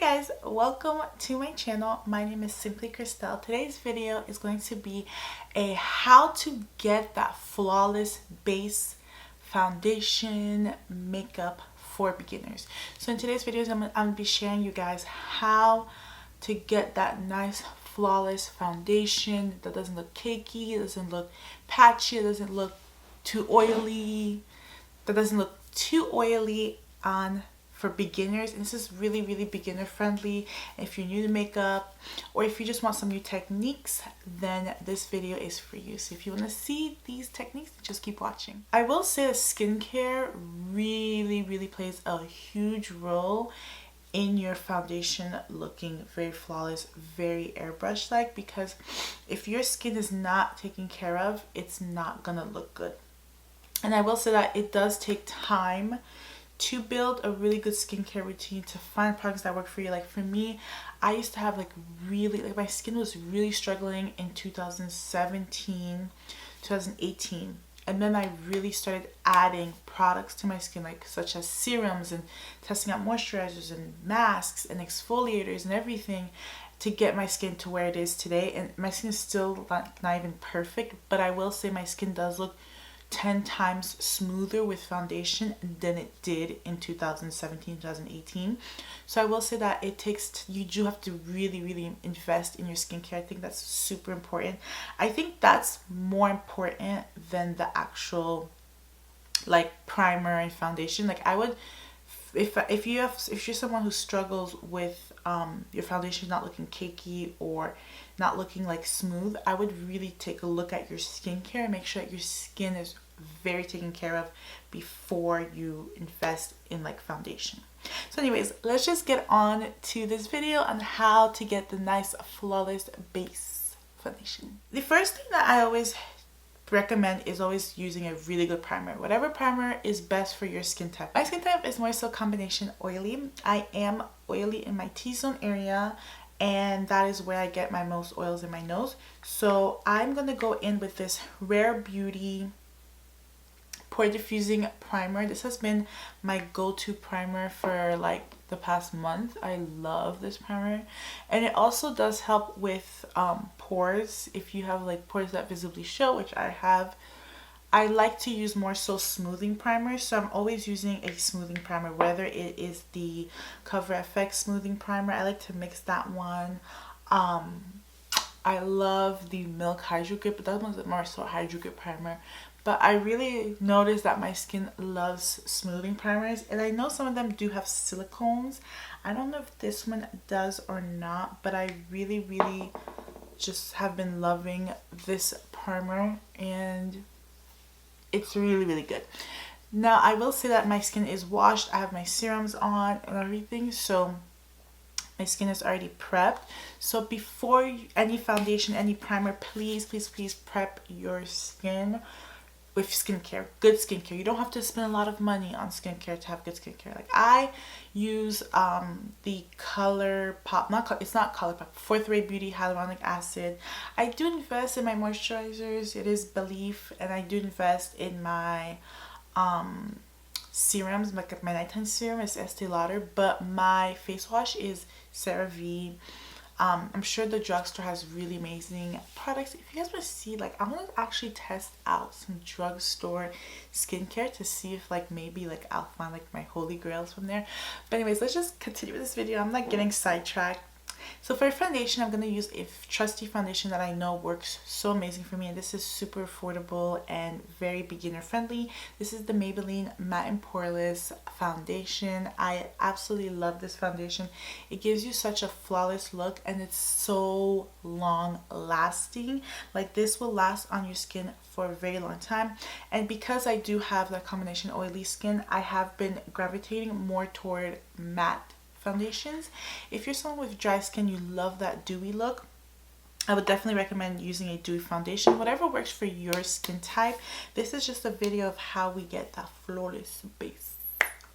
Guys, welcome to my channel. My name is Simplykrystelle. Today's video is going to be a how to get that flawless base foundation makeup for beginners. So in today's videos, I'm going to be sharing you guys how to get that nice flawless foundation that doesn't look cakey, doesn't look patchy, it doesn't look too oily, on for beginners. And this is really beginner friendly. If you're new to makeup or if you just want some new techniques, then this video is for you. So if you want to see these techniques, just keep watching. I will say that skincare really plays a huge role in your foundation looking very flawless, very airbrush like, because if your skin is not taken care of, it's not gonna look good. And I will say that it does take time to build a really good skincare routine, to find products that work for you. Like for me, I used to have my skin was really struggling in 2017, 2018. And then I really started adding products to my skin, such as serums and testing out moisturizers and masks and exfoliators and everything to get my skin to where it is today. And my skin is still not even perfect, but I will say my skin does look 10 times smoother with foundation than it did in 2017, 2018. So I will say that you do have to really invest in your skincare. I think that's super important. I think that's more important than the actual primer and foundation. I would, if you're someone who struggles with your foundation not looking cakey or not looking smooth, I would really take a look at your skincare and make sure that your skin is very taken care of before you invest in foundation. So anyways, let's just get on to this video on how to get the nice flawless base foundation. The first thing that I always recommend is always using a really good primer. Whatever primer is best for your skin type. My skin type is more so combination oily. I am oily in my T-zone area, and that is where I get my most oils in my nose. So I'm gonna go in with this Rare Beauty pore diffusing primer. This has been my go-to primer for the past month. I love this primer, and it also does help with pores. If you have pores that visibly show, which I have, I like to use more so smoothing primers. So I'm always using a smoothing primer, whether it is the Cover FX smoothing primer. I like to mix that one. I love the Milk Hydro Grip, but that one's more so Hydro Grip primer. But I really noticed that my skin loves smoothing primers, and I know some of them do have silicones. I don't know if this one does or not, but I really just have been loving this primer, and it's really good. Now I will say that my skin is washed. I have my serums on and everything, so my skin is already prepped. So before any foundation, any primer, please prep your skin with skincare, good skincare. You don't have to spend a lot of money on skincare to have good skincare. I use the ColourPop, it's not ColourPop, Fourth Ray Beauty Hyaluronic Acid. I do invest in my moisturizers, it is Belief, and I do invest in my serums. My nighttime serum is Estee Lauder, but my face wash is CeraVe. I'm sure the drugstore has really amazing products. If you guys want to see, I want to actually test out some drugstore skincare to see if maybe I'll find my holy grails from there. But anyways, let's just continue with this video. I'm getting sidetracked. So for foundation, I'm going to use a trusty foundation that I know works so amazing for me, and this is super affordable and very beginner friendly. This is the Maybelline Matte and Poreless foundation. I absolutely love this foundation. It gives you such a flawless look, and it's so long lasting. This will last on your skin for a very long time. And because I do have that combination oily skin, I have been gravitating more toward matte foundations. If you're someone with dry skin, you love that dewy look, I would definitely recommend using a dewy foundation. Whatever works for your skin type. This is just a video of how we get that flawless base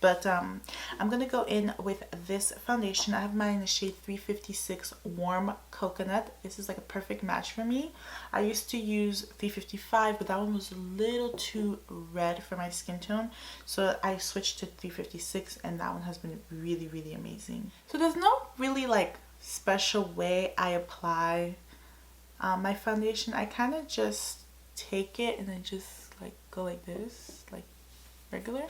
But I'm gonna go in with this foundation. I have mine in the shade 356 Warm Coconut. This is like a perfect match for me. I used to use 355, but that one was a little too red for my skin tone, so I switched to 356, and that one has been really, really amazing. So there's no really like special way I apply my foundation. I kind of just take it and then just like go like this, like regular.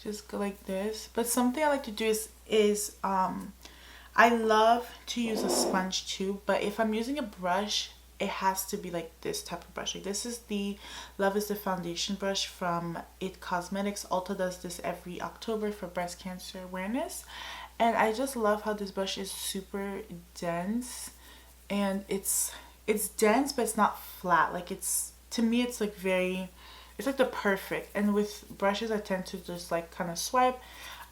Just go like this. But something I like to do is I love to use a sponge too, but if I'm using a brush, it has to be like this type of brush. Like this is the Love is the Foundation brush from It Cosmetics. Ulta does this every October for breast cancer awareness, and I just love how this brush is super dense, and it's dense, but it's not flat. Like it's, to me, it's like very, it's like the perfect. And with brushes, I tend to just like kind of swipe.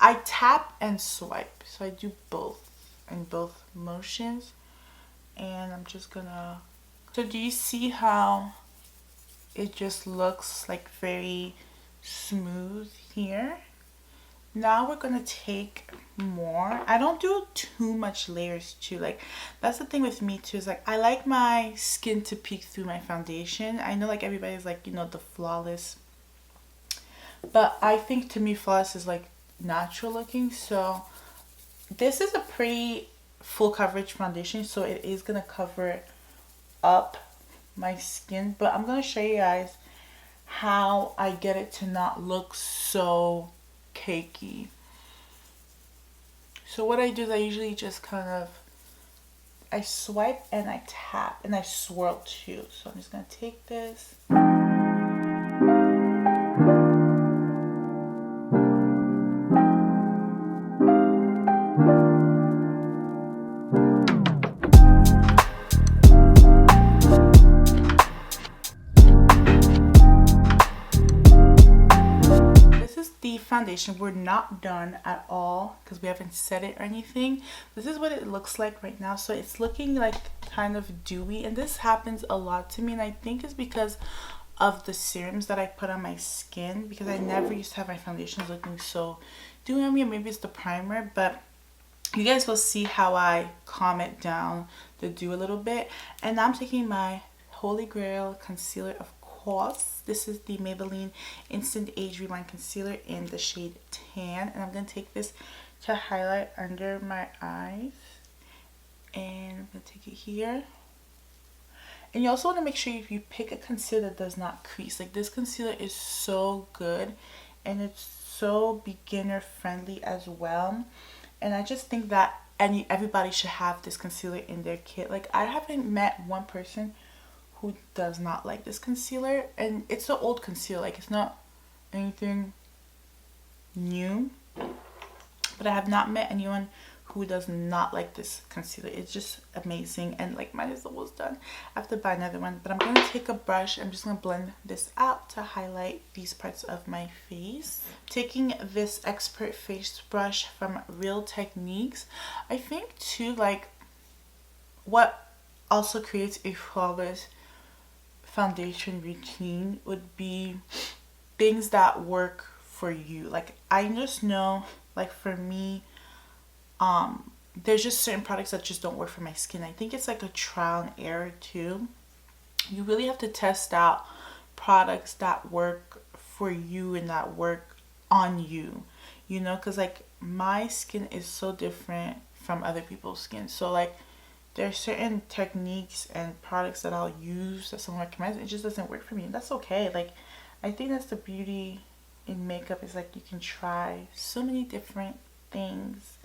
I tap and swipe, so I do both in both motions. And I'm just gonna, so do you see how it just looks like very smooth here? Now we're gonna take more. I don't do too much layers too. Like that's the thing with me too, is like I like my skin to peek through my foundation. I know like everybody's like, you know, the flawless, but I think to me flawless is like natural looking. So this is a pretty full coverage foundation, so it is gonna cover up my skin, but I'm gonna show you guys how I get it to not look so cakey. So what I do is I usually just kind of, I swipe and I tap and I swirl too. So I'm just gonna take this. Foundation. We're not done at all because we haven't set it or anything. This is what it looks like right now. So it's looking like kind of dewy, and this happens a lot to me, and I think it's because of the serums that I put on my skin, because I never used to have my foundations looking so dewy on me, or maybe it's the primer, but you guys will see how I calm it down the dew a little bit. And now I'm taking my Holy Grail concealer, of course. This is the Maybelline Instant Age Rewind Concealer in the shade Tan. And I'm going to take this to highlight under my eyes. And I'm going to take it here. And you also want to make sure if you pick a concealer that does not crease. Like this concealer is so good. And it's so beginner friendly as well. And I just think that everybody should have this concealer in their kit. Like I haven't met one person who does not like this concealer, and it's an old concealer, like it's not anything new, but I have not met anyone who does not like this concealer. It's just amazing, and like mine is almost done. I have to buy another one, but I'm going to take a brush. I'm just going to blend this out to highlight these parts of my face. Taking this Expert Face Brush from Real Techniques. I think too, like what also creates a flawless foundation routine would be things that work for you. Like I just know, like for me, there's just certain products that just don't work for my skin. I think it's like a trial and error too. You really have to test out products that work for you and that work on you, you know, because like my skin is so different from other people's skin. So like there are certain techniques and products that I'll use that someone recommends. It just doesn't work for me, and that's okay. Like I think that's the beauty in makeup, is like you can try so many different things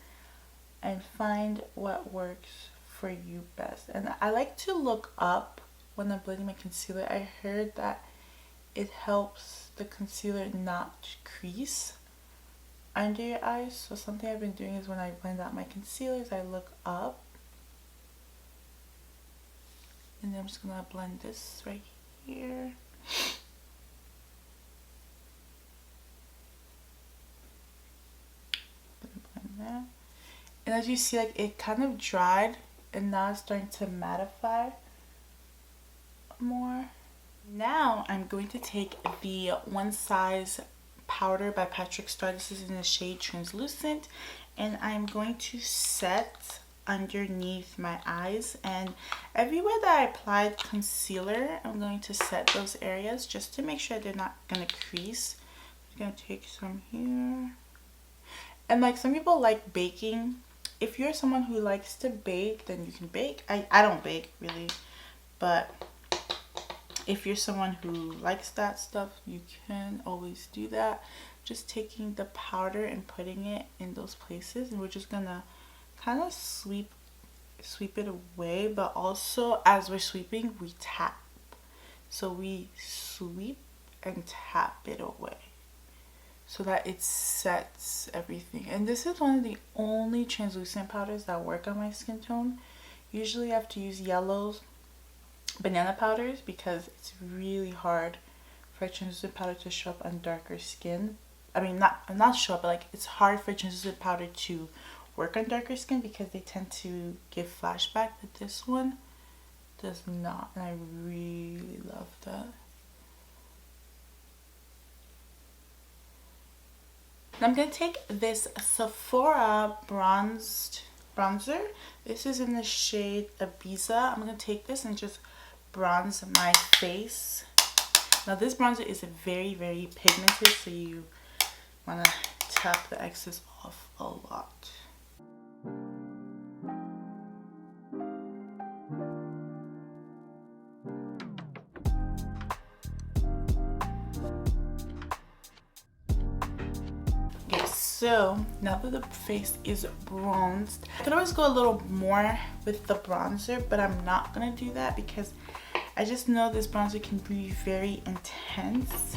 and find what works for you best. And I like to look up when I'm blending my concealer. I heard that it helps the concealer not crease under your eyes. So something I've been doing is when I blend out my concealers, I look up. And then I'm just gonna blend this right here. Blend that. And as you see, like it kind of dried, and now it's starting to mattify more. Now I'm going to take the One Size powder by Patrick Star. This is in the shade Translucent, and I'm going to set underneath my eyes, and everywhere that I applied concealer, I'm going to set those areas just to make sure they're not gonna crease. I'm gonna take some here. And like, some people like baking. If you're someone who likes to bake, then you can bake. I don't bake really, but if you're someone who likes that stuff, you can always do that. Just taking the powder and putting it in those places, and we're just gonna kind of sweep it away, but also as we're sweeping, we tap. So we sweep and tap it away so that it sets everything. And this is one of the only translucent powders that work on my skin tone. Usually I have to use yellows, banana powders, because it's really hard for a translucent powder to show up on darker skin. I mean, not show up, but like, it's hard for translucent powder to work on darker skin because they tend to give flashback, but this one does not, and I really love that. Now I'm going to take this Sephora bronzer. This is in the shade Ibiza. I'm going to take this and just bronze my face. Now this bronzer is very, very pigmented, so you want to tap the excess off a lot. Okay, so now that the face is bronzed, I could always go a little more with the bronzer, but I'm not gonna do that because I just know this bronzer can be very intense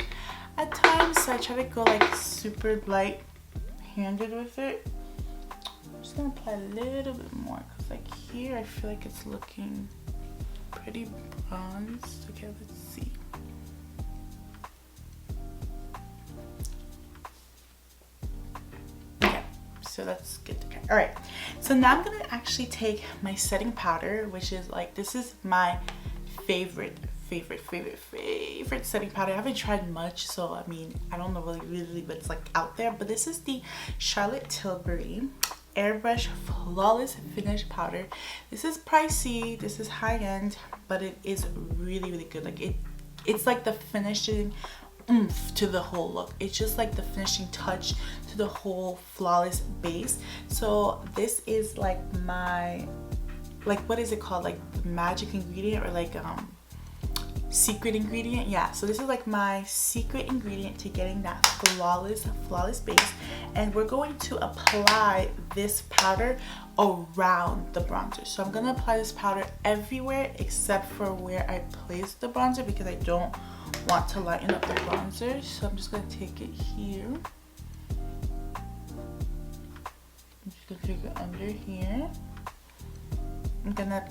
at times, so I try to go like super light handed with it. I'm just gonna apply a little bit more because like here I feel like it's looking pretty bronzed. Okay, let's see. Okay, so that's good to go. All right, so now I'm gonna actually take my setting powder, which is like, this is my favorite setting powder. I haven't tried much, so I mean, I don't know really what's like out there, but this is the Charlotte Tilbury Airbrush Flawless Finish Powder. This is pricey, this is high-end, but it is really good. Like, it's like the finishing oomph to the whole look. It's just like the finishing touch to the whole flawless base. So this is like my, like, what is it called, like the magic ingredient, or like secret ingredient? Yeah, so this is like my secret ingredient to getting that flawless base. And we're going to apply this powder around the bronzer. So I'm gonna apply this powder everywhere except for where I placed the bronzer, because I don't want to lighten up the bronzer. So I'm just gonna take it here. I'm just gonna take it under here. I'm gonna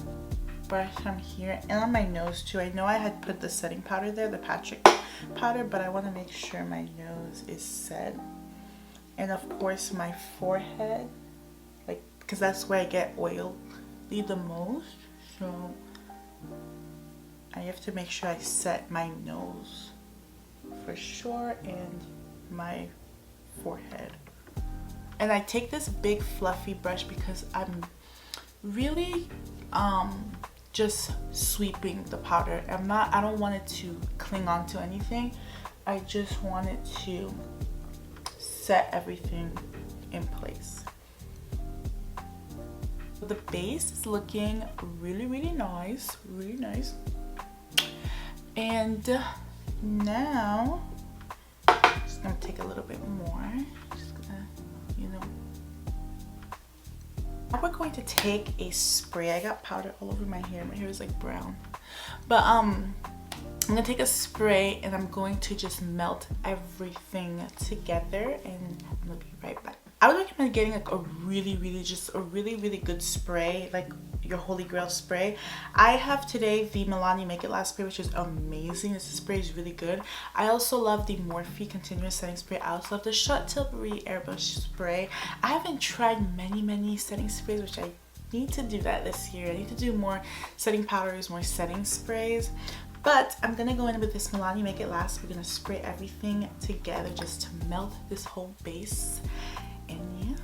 brush from here and on my nose too. I know I had put the setting powder there, the Patrick powder, but I want to make sure my nose is set. And of course my forehead, like, because that's where I get oily the most. So I have to make sure I set my nose for sure, and my forehead. And I take this big fluffy brush because I'm really just sweeping the powder. I don't want it to cling on to anything. I just want it to set everything in place. The base is looking really nice, really nice. And now I'm just gonna take a little bit more. Just gonna, you know. Now we're going to take a spray. I got powder all over my hair. My hair is like brown. But I'm gonna take a spray and I'm going to just melt everything together, and I'm gonna be right back. I would recommend getting like a really good spray, like your holy grail spray. I have today the Milani Make It Last spray, which is amazing. This spray is really good. I also love the Morphe Continuous Setting Spray. I also love the Charlotte Tilbury Airbrush Spray. I haven't tried many setting sprays, which I need to do that this year. I need to do more setting powders, more setting sprays. But I'm gonna go in with this Milani Make It Last. We're gonna spray everything together just to melt this whole base. And yeah.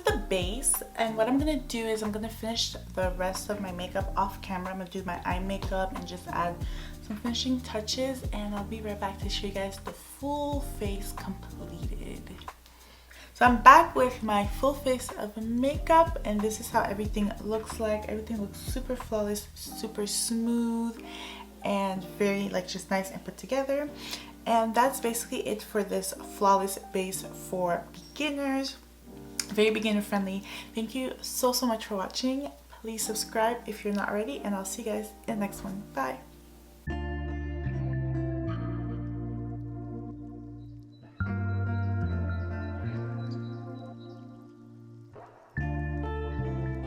The base, and what I'm gonna do is I'm gonna finish the rest of my makeup off camera. I'm gonna do my eye makeup and just add some finishing touches, and I'll be right back to show you guys the full face completed. So I'm back with my full face of makeup, and this is how everything looks like. Everything looks super flawless, super smooth, and very like just nice and put together. And that's basically it for this flawless base for beginners. Very beginner friendly. Thank you so much for watching. Please subscribe if you're not already, and I'll see you guys in the next one. Bye.